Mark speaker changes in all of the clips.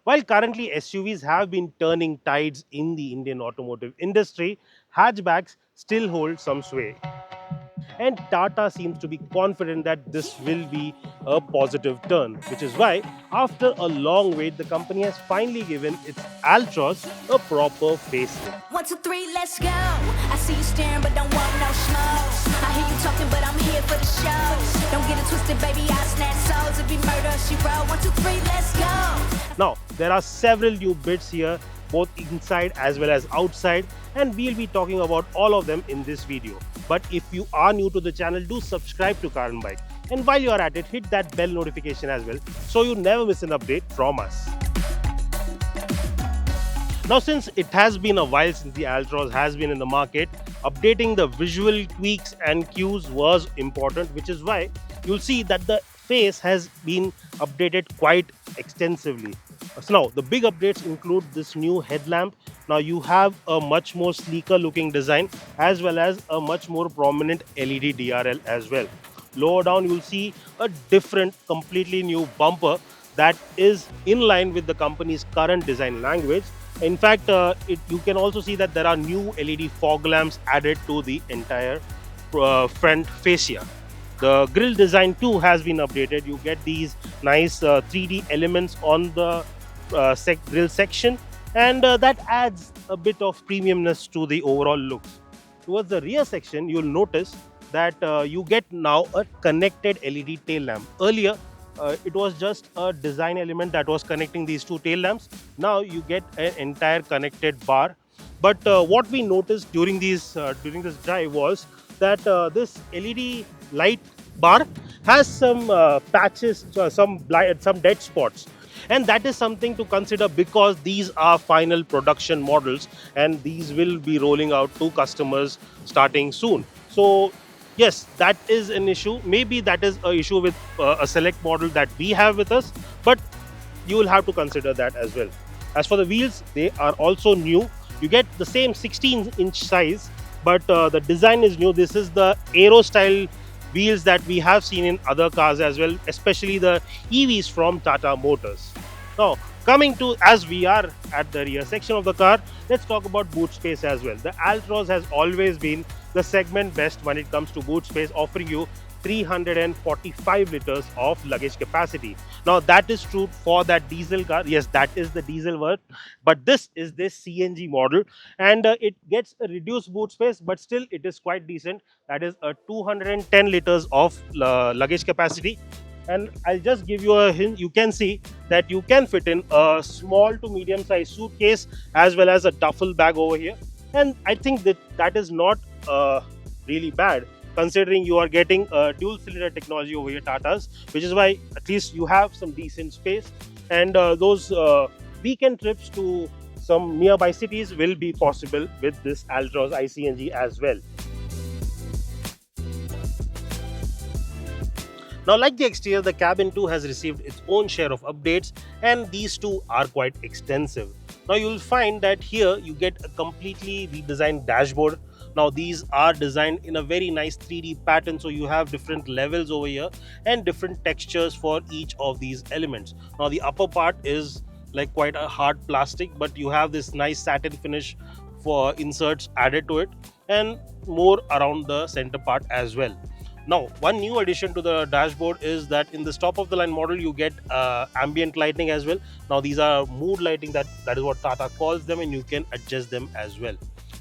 Speaker 1: While currently SUVs have been turning tides in the Indian automotive industry, hatchbacks still hold some sway. And Tata seems to be confident that this will be a positive turn, which is why, after a long wait, the company has finally given its Altroz a proper facelift.
Speaker 2: 1, 2, 3, let's go. I see you staring, but don't want no smoke. I hear you talking, but I'm here for the show. Don't get it twisted, baby. I snatch souls. It be murder, she wrote. 1, 2, 3, let's go.
Speaker 1: Now, there are several new bits here, both inside as well as outside, and we'll be talking about all of them in this video. But if you are new to the channel, do subscribe to carandbike. And while you are at it, hit that bell notification as well so you never miss an update from us. Now, since it has been a while since the Altroz has been in the market, updating the visual tweaks and cues was important, which is why you'll see that the face has been updated quite extensively. So now the big updates include this new headlamp. Now you have a much more sleeker looking design as well as a much more prominent LED DRL as well. Lower down you'll see a different, completely new bumper that is in line with the company's current design language. In fact, you can also see that there are new LED fog lamps added to the entire front fascia. The grille design too has been updated. You get these nice 3D elements on the grille section, and that adds a bit of premiumness to the overall looks. Towards the rear section, you'll notice that you get now a connected LED tail lamp. Earlier, it was just a design element that was connecting these two tail lamps. Now you get an entire connected bar. But what we noticed during during this drive was that this LED light bar has some patches, some dead spots, and that is something to consider because these are final production models and these will be rolling out to customers starting soon. So yes, that is an issue. Maybe that is a issue with a select model that we have with us, but you will have to consider that as well. As for the wheels, they are also new. You get the same 16-inch size, but the design is new. This is the aero style wheels that we have seen in other cars as well, especially the EVs from Tata Motors. Now, coming to, as we are at the rear section of the car, let's talk about boot space as well. The Altroz has always been the segment best when it comes to boot space, offering you 345 liters of luggage capacity. Now that is true for that diesel car. Yes, that is the diesel one, but this is this CNG model, and it gets a reduced boot space, but still it is quite decent. That is a 210 liters of luggage capacity. And I'll just give you a hint. You can see that you can fit in a small to medium sized suitcase as well as a duffel bag over here, and I think that is not really bad considering you are getting a dual cylinder technology over here, Tata's, which is why at least you have some decent space, and those weekend trips to some nearby cities will be possible with this Altroz iCNG as well. Now, like the exterior, the cabin too has received its own share of updates, and these two are quite extensive. Now, you'll find that here you get a completely redesigned dashboard. Now, these are designed in a very nice 3D pattern, so you have different levels over here and different textures for each of these elements. Now, the upper part is like quite a hard plastic, but you have this nice satin finish for inserts added to it, and more around the center part as well. Now, one new addition to the dashboard is that in this top of the line model, you get ambient lighting as well. Now, these are mood lighting, that is what Tata calls them, and you can adjust them as well.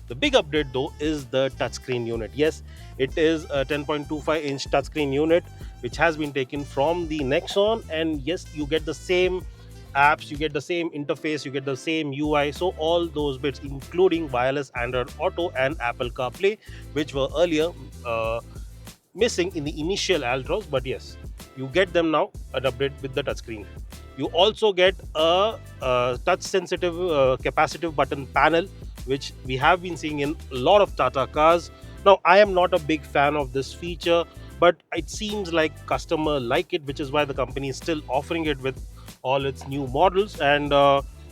Speaker 1: The big update though is the touchscreen unit. Yes, it is a 10.25-inch touchscreen unit which has been taken from the Nexon, and yes, you get the same apps, you get the same interface, you get the same UI. So all those bits, including wireless Android Auto and Apple CarPlay, which were earlier missing in the initial Altroz, but yes, you get them now, an update with the touchscreen. You also get a touch sensitive capacitive button panel, which we have been seeing in a lot of Tata cars. Now, I am not a big fan of this feature, but it seems like customer like it, which is why the company is still offering it with all its new models. And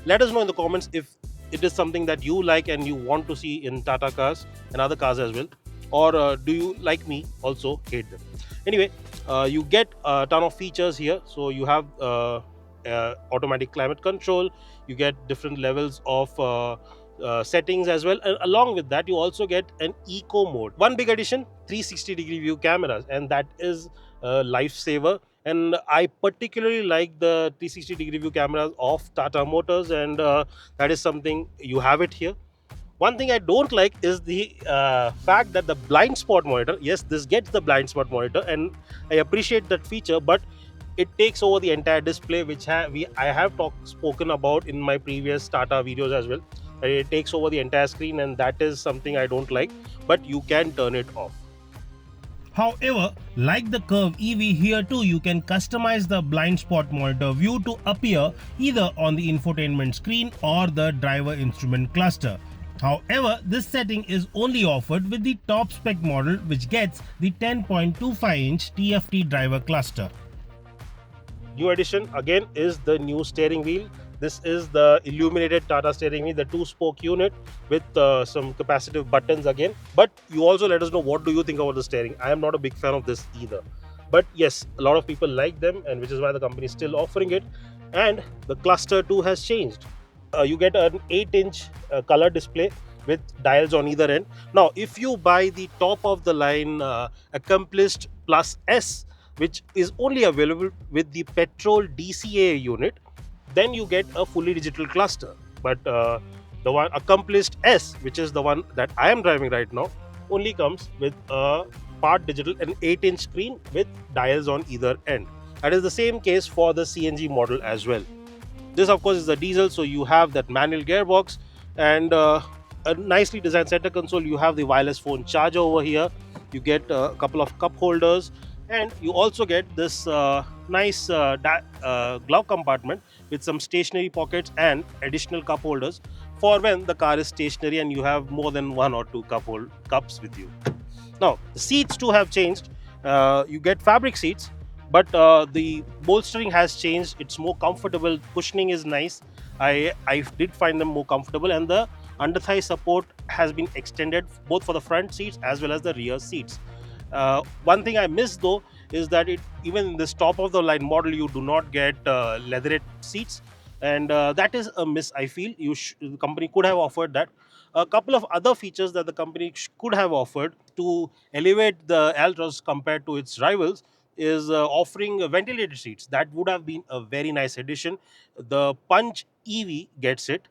Speaker 1: let us know in the comments if it is something that you like and you want to see in Tata cars and other cars as well, or do you, like me, also hate them. Anyway, you get a ton of features here. So you have automatic climate control, you get different levels of settings as well, and along with that you also get an eco mode. One big addition, 360-degree view cameras, and that is a lifesaver. And I particularly like the 360-degree view cameras of Tata Motors, and that is something you have it here. One thing I don't like is the fact that the blind spot monitor, yes, this gets the blind spot monitor, and I appreciate that feature, but it takes over the entire display, which I have spoken about in my previous Tata videos as well. It takes over the entire screen, and that is something I don't like, but you can turn it off.
Speaker 3: However, like the Curve EV, here too you can customize the blind spot monitor view to appear either on the infotainment screen or the driver instrument cluster. However, this setting is only offered with the top spec model, which gets the 10.25-inch TFT driver cluster.
Speaker 1: New addition again is the new steering wheel. This is the illuminated Tata steering wheel, the 2-spoke unit with some capacitive buttons again. But you also let us know, what do you think about the steering? I am not a big fan of this either. But yes, a lot of people like them, and which is why the company is still offering it. And the cluster too has changed. You get an 8-inch color display with dials on either end. Now, if you buy the top of the line Accomplished Plus S, which is only available with the petrol DCA unit, then you get a fully digital cluster. But the one Accomplished S, which is the one that I am driving right now, only comes with a part digital, an 8-inch screen with dials on either end. That is the same case for the CNG model as well. This of course is the diesel, so you have that manual gearbox and a nicely designed center console. You have the wireless phone charger over here. You get a couple of cup holders, and you also get this nice glove compartment with some stationary pockets and additional cup holders for when the car is stationary and you have more than 1 or 2 cups with you. Now, the seats too have changed. You get fabric seats, but the bolstering has changed. It's more comfortable. Cushioning is nice. I did find them more comfortable, and the under thigh support has been extended both for the front seats as well as the rear seats. One thing I missed though is that even in this top of the line model you do not get leatherette seats, and that is a miss. I feel the company could have offered that. A couple of other features that the company could have offered to elevate the Altroz compared to its rivals is offering ventilated seats. That would have been a very nice addition. The Punch EV gets it.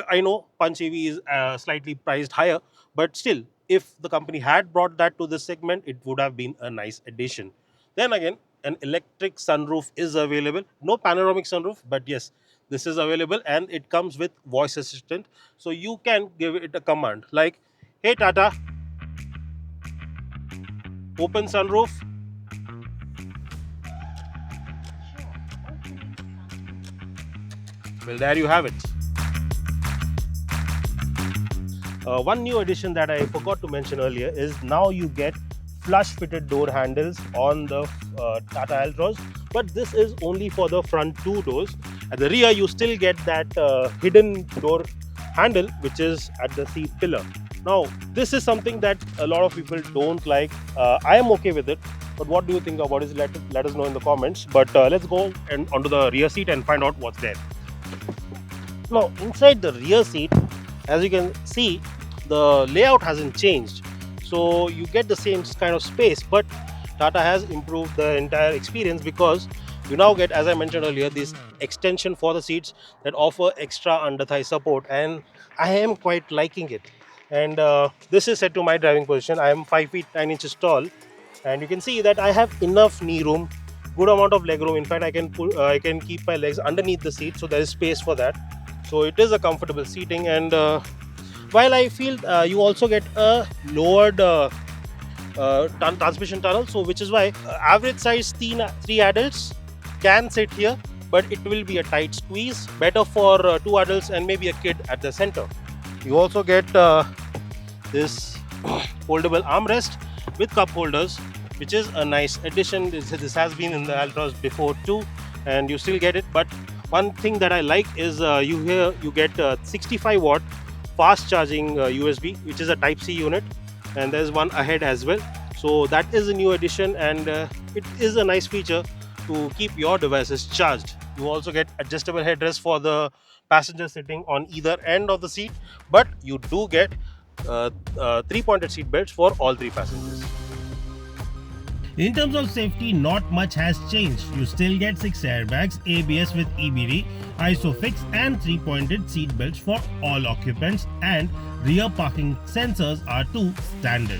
Speaker 1: I know Punch EV is slightly priced higher, but still, if the company had brought that to this segment, it would have been a nice addition. Then again, an electric sunroof is available. No panoramic sunroof, but yes, this is available, and it comes with voice assistant. So you can give it a command like, "Hey Tata, open sunroof." Well, there you have it. One new addition that I forgot to mention earlier is now you get flush fitted door handles on the Tata Altroz, but this is only for the front 2 doors. At the rear you still get that hidden door handle which is at the seat pillar. Now this is something that a lot of people don't like. I am okay with it, but what do you think about it? Let us know in the comments. But let's go onto the rear seat and find out what's there. Now inside the rear seat, as you can see, the layout hasn't changed, so you get the same kind of space, but Tata has improved the entire experience because you now get, as I mentioned earlier, this extension for the seats that offer extra under thigh support, and I am quite liking it. And this is set to my driving position. I am 5 feet 9 inches tall, and you can see that I have enough knee room, good amount of leg room. In fact, I can keep my legs underneath the seat, so there is space for that. So it is a comfortable seating, and while I feel you also get a lowered transmission tunnel, so which is why average size 3 adults can sit here, but it will be a tight squeeze, better for 2 adults and maybe a kid at the center. You also get this foldable armrest with cup holders, which is a nice addition. This has been in the Altroz before too, and you still get it. But one thing that I like is you get 65 watt fast charging USB, which is a Type C unit, and there's one ahead as well. So that is a new addition, and it is a nice feature to keep your devices charged. You also get adjustable headrest for the passenger sitting on either end of the seat, but you do get three-pointed seat belts for all three passengers.
Speaker 3: In terms of safety, not much has changed. You still get 6 airbags, ABS with EBD, ISOFIX, and 3-pointed seat belts for all occupants, and rear parking sensors are too standard.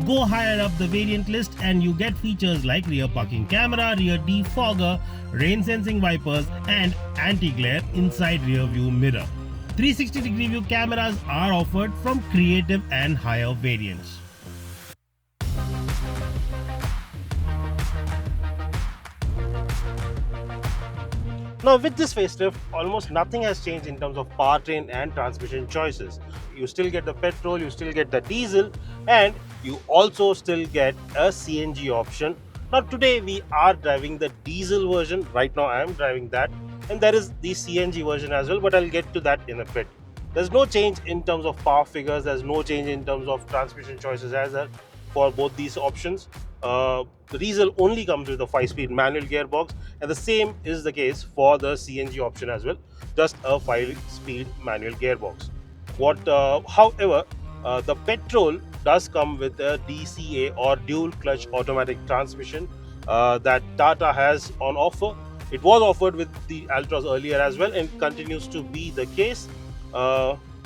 Speaker 3: Go higher up the variant list and you get features like rear parking camera, rear defogger, rain sensing wipers, and anti-glare inside rear view mirror. 360-degree view cameras are offered from creative and higher variants.
Speaker 1: Now, with this facelift, almost nothing has changed in terms of powertrain and transmission choices. You still get the petrol, you still get the diesel, and you also still get a CNG option. Now, today we are driving the diesel version. Right now, I am driving that, and there is the CNG version as well, but I'll get to that in a bit. There's no change in terms of power figures, there's no change in terms of transmission choices as well for both these options. The diesel only comes with a 5-speed manual gearbox, and the same is the case for the CNG option as well, just a 5-speed manual gearbox. However, the petrol does come with a DCA or dual clutch automatic transmission that Tata has on offer. It was offered with the Altroz earlier as well, and continues to be the case.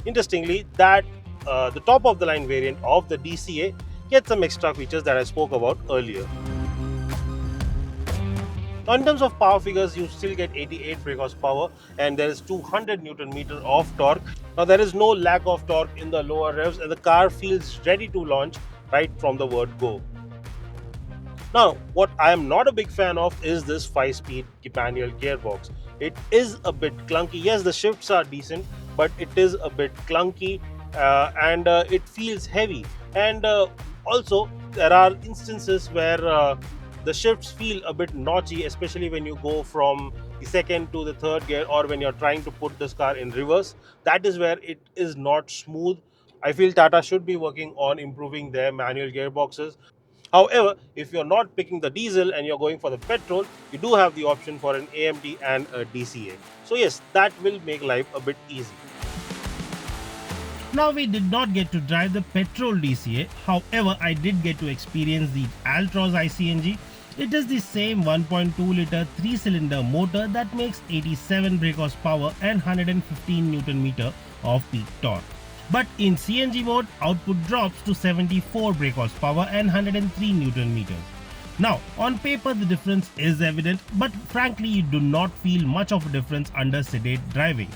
Speaker 1: Interestingly, that the top of the line variant of the DCA gets some extra features that I spoke about earlier. Now, in terms of power figures, you still get 88 brake horsepower and there is 200 Newton meter of torque. Now, there is no lack of torque in the lower revs, and the car feels ready to launch right from the word go. Now, what I am not a big fan of is this 5-speed manual gearbox. It is a bit clunky. Yes, the shifts are decent, but it is a bit clunky and it feels heavy. And also, there are instances where the shifts feel a bit notchy, especially when you go from the second to the third gear, or when you're trying to put this car in reverse. That is where it is not smooth. I feel Tata should be working on improving their manual gearboxes. However, if you're not picking the diesel and you're going for the petrol, you do have the option for an AMT and a DCA. So yes, that will make life a bit easy.
Speaker 3: Now, we did not get to drive the petrol DCA, however, I did get to experience the Altroz iCNG. It is the same 1.2 litre 3-cylinder motor that makes 87 brake horsepower and 115 Newton meter of peak torque. But in CNG mode, output drops to 74 brake horsepower and 103 Newton meters. Now, on paper the difference is evident, but frankly you do not feel much of a difference under sedate driving.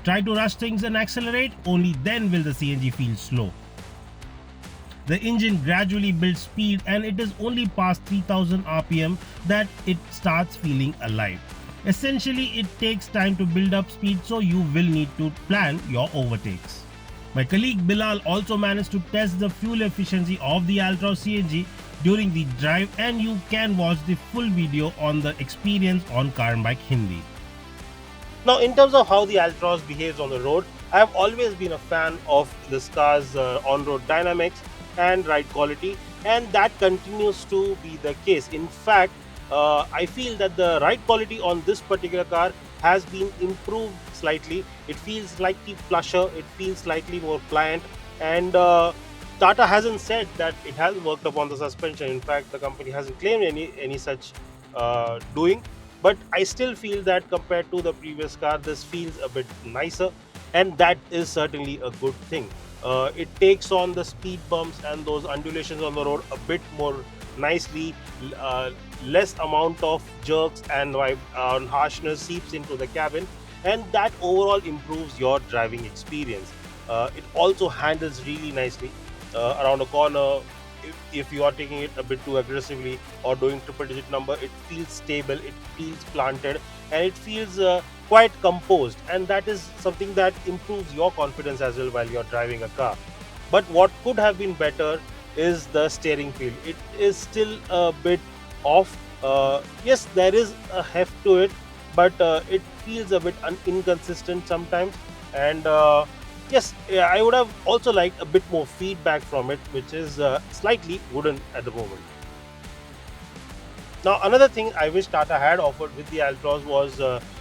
Speaker 3: Try to rush things and accelerate, only then will the CNG feel slow. The engine gradually builds speed, and it is only past 3000 rpm that it starts feeling alive. Essentially, it takes time to build up speed, so you will need to plan your overtakes. My colleague Bilal also managed to test the fuel efficiency of the Altroz CNG during the drive, and you can watch the full video on the experience on Carandbike Hindi.
Speaker 1: Now, in terms of how the Altroz behaves on the road, I have always been a fan of this car's on-road dynamics and ride quality, and that continues to be the case. In fact, I feel that the ride quality on this particular car has been improved slightly. It feels slightly plusher, it feels slightly more pliant, and Tata hasn't said that it has worked upon the suspension. In fact, the company hasn't claimed any such doing. But I still feel that compared to the previous car, this feels a bit nicer, and that is certainly a good thing. It takes on the speed bumps and those undulations on the road a bit more nicely. Less amount of jerks and harshness seeps into the cabin, and that overall improves your driving experience. It also handles really nicely around a corner. If you are taking it a bit too aggressively or doing triple digit number, it feels stable, it feels planted, and it feels quite composed, and that is something that improves your confidence as well while you're driving a car. But what could have been better is the steering feel. It is still a bit off. Yes, there is a heft to it, but it feels a bit inconsistent sometimes, and yes, I would have also liked a bit more feedback from it, which is slightly wooden at the moment. Now, another thing I wish Tata had offered with the Altroz was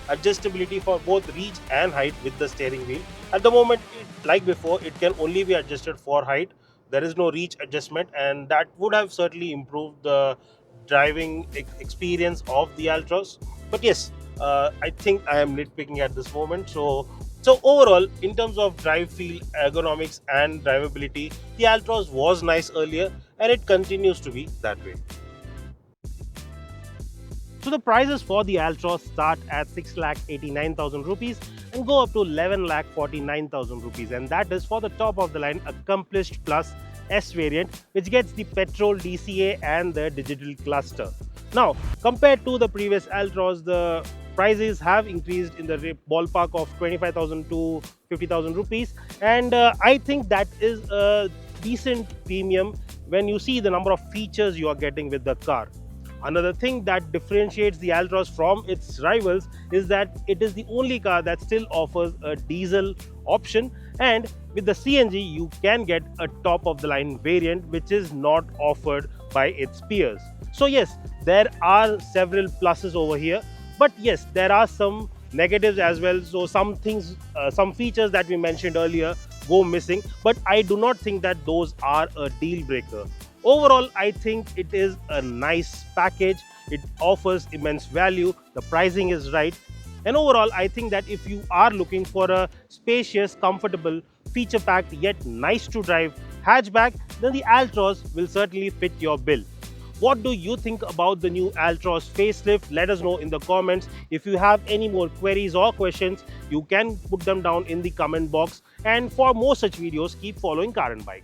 Speaker 1: adjustability for both reach and height with the steering wheel. At the moment, like before, it can only be adjusted for height. There is no reach adjustment, and that would have certainly improved the driving experience of the Altroz. But yes, I think I am nitpicking at this moment. So overall, in terms of drive feel, ergonomics, and drivability, the Altroz was nice earlier, and it continues to be that way. So the prices for the Altroz start at 6,89,000 rupees and go up to 11,49,000 rupees, and that is for the top of the line Accomplished Plus S variant, which gets the petrol DCA and the digital cluster. Now, compared to the previous Altroz, the prices have increased in the ballpark of 25,000 to 50,000 rupees, and I think that is a decent premium when you see the number of features you are getting with the car. Another thing that differentiates the Altroz from its rivals is that it is the only car that still offers a diesel option, and with the CNG you can get a top of the line variant which is not offered by its peers. So yes, there are several pluses over here, but yes, there are some negatives as well. So some things, some features that we mentioned earlier go missing, but I do not think that those are a deal breaker. Overall, I think it is a nice package. It offers immense value. The pricing is right. And overall, I think that if you are looking for a spacious, comfortable, feature packed yet nice to drive hatchback, then the Altroz will certainly fit your bill. What do you think about the new Altroz facelift? Let us know in the comments. If you have any more queries or questions, you can put them down in the comment box. And for more such videos, keep following Car and Bike.